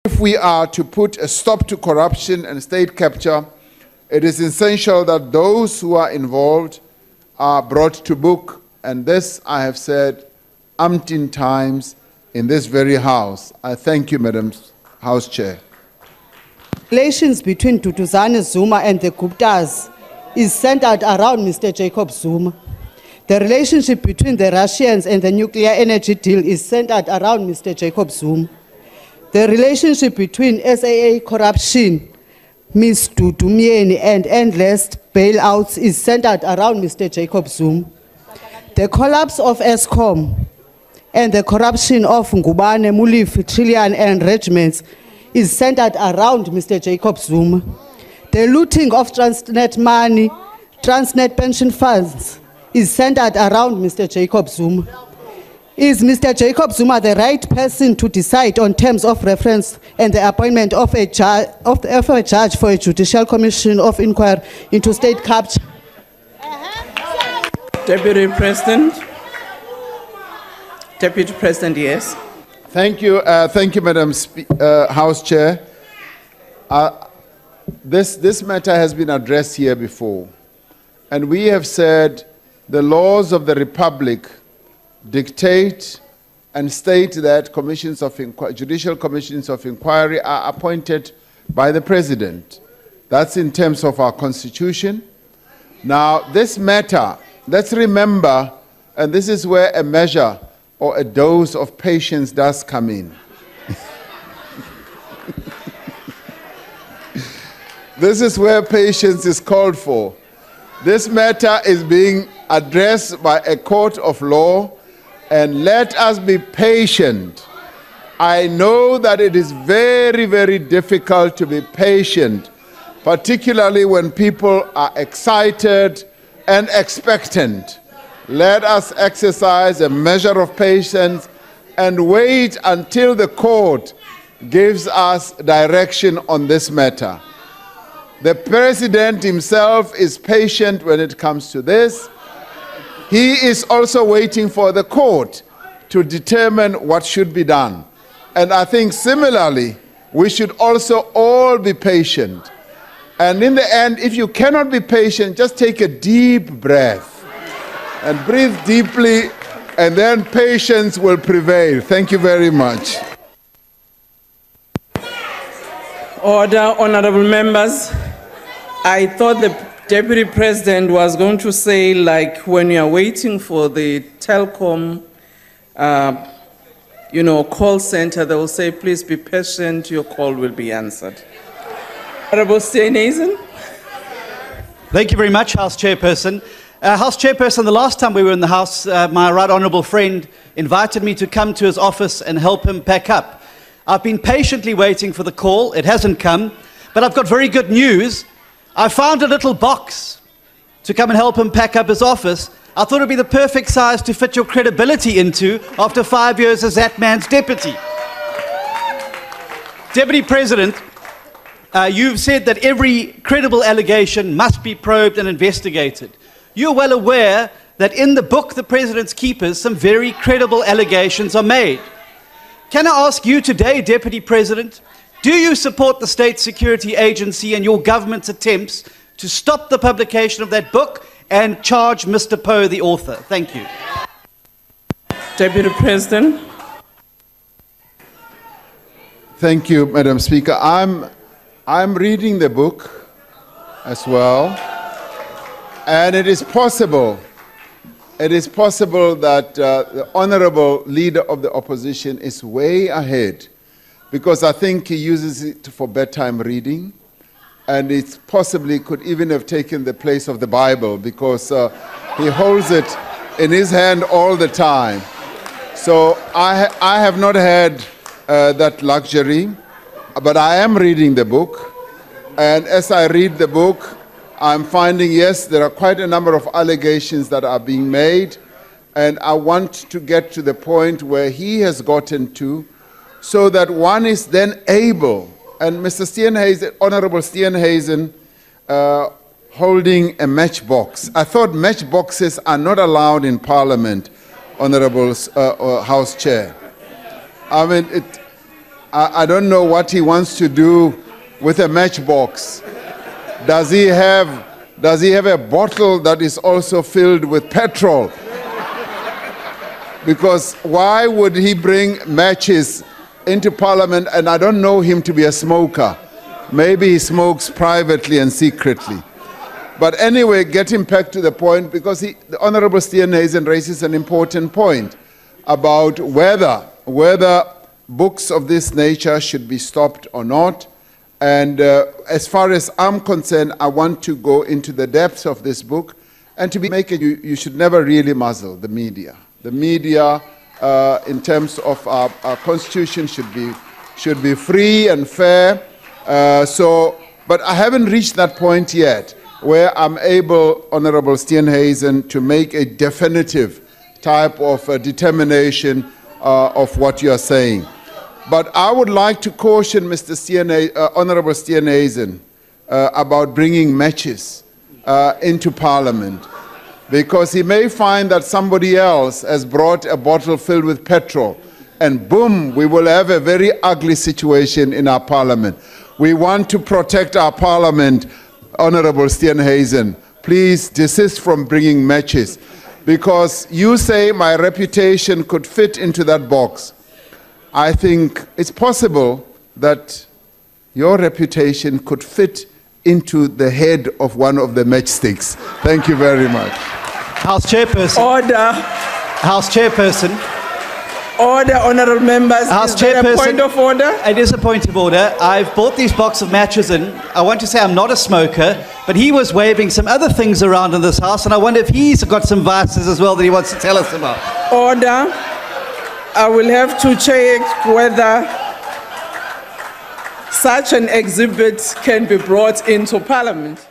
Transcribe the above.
If we are to put a stop to corruption and state capture, it is essential that those who are involved are brought to book, and this I have said umpteen times in this very House. I thank you, Madam House Chair. Relations between Duduzane Zuma and the Guptas is centered around Mr. Jacob Zuma. The relationship between the Russians and the nuclear energy deal is centered around Mr. Jacob Zuma. The relationship between SAA corruption, Ms. Dudu Myeni, and endless bailouts is centered around Mr. Jacob Zuma. The collapse of ESCOM and the corruption of Ngubane, Mulifi, Trillian and regiments is centered around Mr. Jacob Zuma. The looting of Transnet money, Transnet pension funds is centered around Mr. Jacob Zuma. Is Mr. Jacob Zuma the right person to decide on terms of reference and the appointment of a judge for a judicial commission of inquiry into state capture? Deputy President. Deputy President, yes. Thank you, Madam House Chair. This matter has been addressed here before, and we have said the laws of the Republic dictate and state that judicial commissions of inquiry are appointed by the President. That's in terms of our Constitution. Now, this matter, let's remember, and this is where a measure or a dose of patience does come in. This is where patience is called for. This matter is being addressed by a court of law, and let us be patient. I know that it is very, very difficult to be patient, particularly when people are excited and expectant. Let us exercise a measure of patience and wait until the court gives us direction on this matter. The President himself is patient when it comes to this. He is also waiting for the court to determine what should be done. And I think similarly, we should also all be patient. And in the end, if you cannot be patient, just take a deep breath and breathe deeply, and then patience will prevail. Thank you very much. Order, honorable members. I thought the Deputy President was going to say, like, when you are waiting for the telecom, call center, they will say, please be patient, your call will be answered. Honorable Steenhuisen. Thank you very much, House Chairperson. House Chairperson, the last time we were in the House, my right honourable friend invited me to come to his office and help him pack up. I've been patiently waiting for the call. It hasn't come, but I've got very good news. I found a little box to come and help him pack up his office. I thought it would be the perfect size to fit your credibility into after 5 years as that man's deputy. Deputy President, you've said that every credible allegation must be probed and investigated. You're well aware that in the book, The President's Keepers, some very credible allegations are made. Can I ask you today, Deputy President, do you support the State Security Agency and your government's attempts to stop the publication of that book and charge Mr. Poe, the author? Thank you. Deputy President. Thank you, Madam Speaker. I'm reading the book as well, and it is possible that the honorable leader of the opposition is way ahead, because I think he uses it for bedtime reading, and it possibly could even have taken the place of the Bible, because he holds it in his hand all the time. So I have not had that luxury, but I am reading the book, and as I read the book, I'm finding, yes, there are quite a number of allegations that are being made, and I want to get to the point where he has gotten to, so that one is then able, and Mr. Steenhuisen, Honorable Steenhuisen, holding a matchbox. I thought matchboxes are not allowed in Parliament, Honorable House Chair. I mean, I don't know what he wants to do with a matchbox. Does he have a bottle that is also filled with petrol? Because why would he bring matches into Parliament? And I don't know him to be a smoker. Maybe he smokes privately and secretly. But anyway, getting back to the point, because the Honourable Steenhuisen raises an important point about whether books of this nature should be stopped or not. And as far as I'm concerned, I want to go into the depths of this book, and to make it, you should never really muzzle the media. The media, in terms of our constitution, should be free and fair. But I haven't reached that point yet, where I'm able, Honourable Steenhuisen, to make a definitive type of determination of what you are saying. But I would like to caution Honourable Steenhuisen about bringing matches into Parliament, because he may find that somebody else has brought a bottle filled with petrol, and boom, we will have a very ugly situation in our Parliament. We want to protect our Parliament, Honourable Steenhuisen. Please desist from bringing matches, because you say my reputation could fit into that box. I think it's possible that your reputation could fit into the head of one of the matchsticks. Thank you very much. House Chairperson. Order. House Chairperson. Order, honourable members. House Is there a Chairperson. point of order? It is a point of order. I've bought these box of matches in. I want to say I'm not a smoker, but he was waving some other things around in this house, and I wonder if he's got some vices as well that he wants to tell us about. Order. I will have to check whether such an exhibit can be brought into Parliament.